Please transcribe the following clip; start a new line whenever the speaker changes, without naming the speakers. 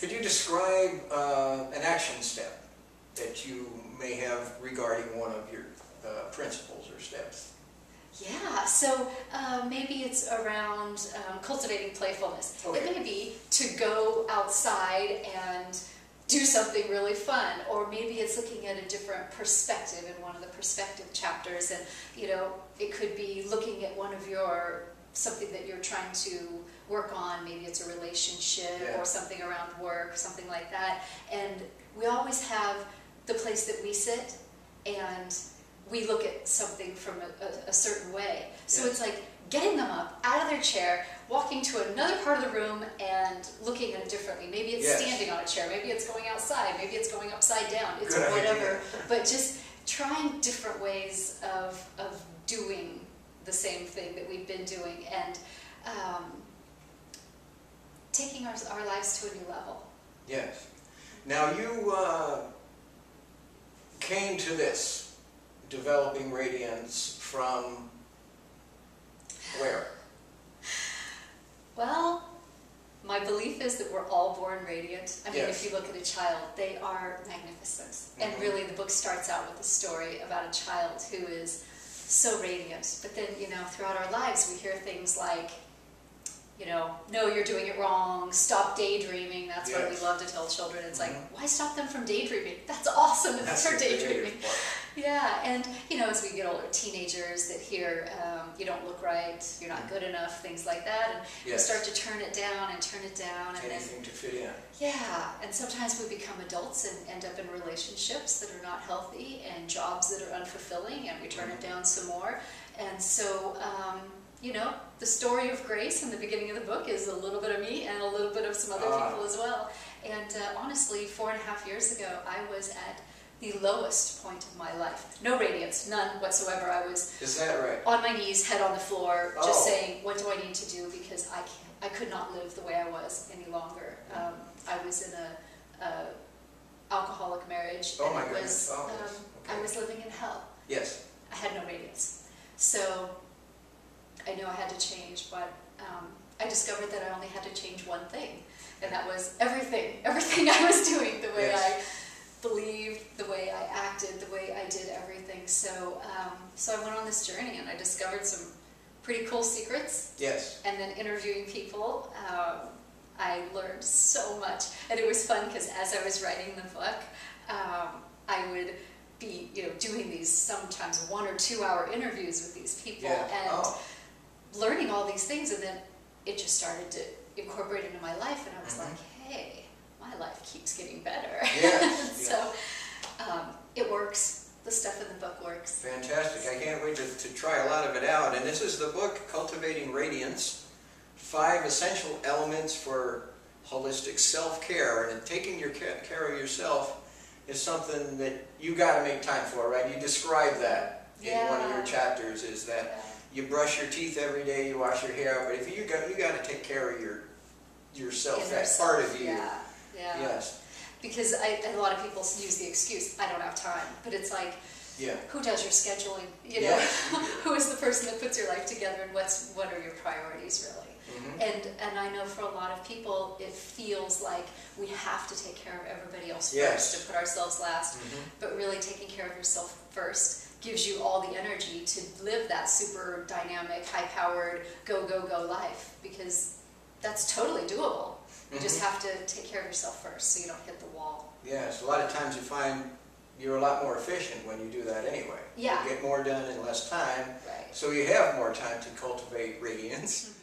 Could you describe an action step that you may have regarding one of your principles or steps?
Yeah, so maybe it's around cultivating playfulness.
Okay.
It may be to go outside and do something really fun, or maybe it's looking at a different perspective in one of the perspective chapters, and you know, it could be looking at one of your, something that you're trying to work on, maybe it's a relationship or something around work, something like that, and we always have the place that we sit, and we look at something from a certain way. So it's like getting them up out of their chair, walking to another part of the room and looking at it differently. Maybe it's standing on a chair, maybe it's going outside, maybe it's going upside down, it's
Good
whatever.
idea.
But just trying different ways of doing the same thing that we've been doing, and taking our lives to a new level.
Yes. Now you came to this, developing Radiance, from where?
Well, my belief is that we're all born radiant. I mean, if you look at a child, they are magnificent. And really, the book starts out with a story about a child who is so radiant. But then, you know, throughout our lives, we hear things like, you know, no, you're doing it wrong, stop daydreaming. That's what we love to tell children. It's like, why stop them from daydreaming? That's awesome that they're daydreaming. Yeah, and, you know, as we get older, teenagers that hear, you don't look right, you're not good enough, things like that, and we start to turn it down and turn it down. And
anything to fit in.
Yeah, and sometimes we become adults and end up in relationships that are not healthy and jobs that are unfulfilling, and we turn it down some more. And so, you know, the story of grace in the beginning of the book is a little bit of me and a little bit of some other people as well. And honestly, 4.5 years ago, I was at the lowest point of my life. No radiance, none whatsoever. I was on my knees, head on the floor, just saying, what do I need to do, because I could not live the way I was any longer. I was in a alcoholic marriage, and it was, I was living in hell.
Yes.
I had no radiance. So I knew I had to change, but I discovered that I only had to change one thing, and that was everything I was doing, the way I believed, the way I acted, the way I did everything. So so I went on this journey, and I discovered some pretty cool secrets.
Yes.
And then interviewing people, I learned so much, and it was fun because as I was writing the book, I would be, you know, doing these sometimes 1 or 2 hour interviews with these people and learning all these things, and then it just started to incorporate into my life, and I was like, hey, my life keeps getting better. So it works. The stuff in the book works.
Fantastic. I can't wait to try a lot of it out. And this is the book, Cultivating Radiance, 5 Essential Elements for Holistic Self-Care. And taking care of yourself is something that you got to make time for, right? You describe that in one of your chapters, is that you brush your teeth every day, you wash your hair, but if you got to take care of yourself, that part of you. Yes.
Because a lot of people use the excuse, I don't have time, but it's like, who does your scheduling? You know, who is the person that puts your life together, and what are your priorities really? And I know for a lot of people, it feels like we have to take care of everybody else first and put ourselves last. But really, taking care of yourself first gives you all the energy to live that super dynamic, high-powered, go life, because that's totally doable. You just have to take care of yourself first so you don't hit the wall.
Yes, a lot of times you find you're a lot more efficient when you do that anyway. You get more done in less time, so you have more time to cultivate radiance.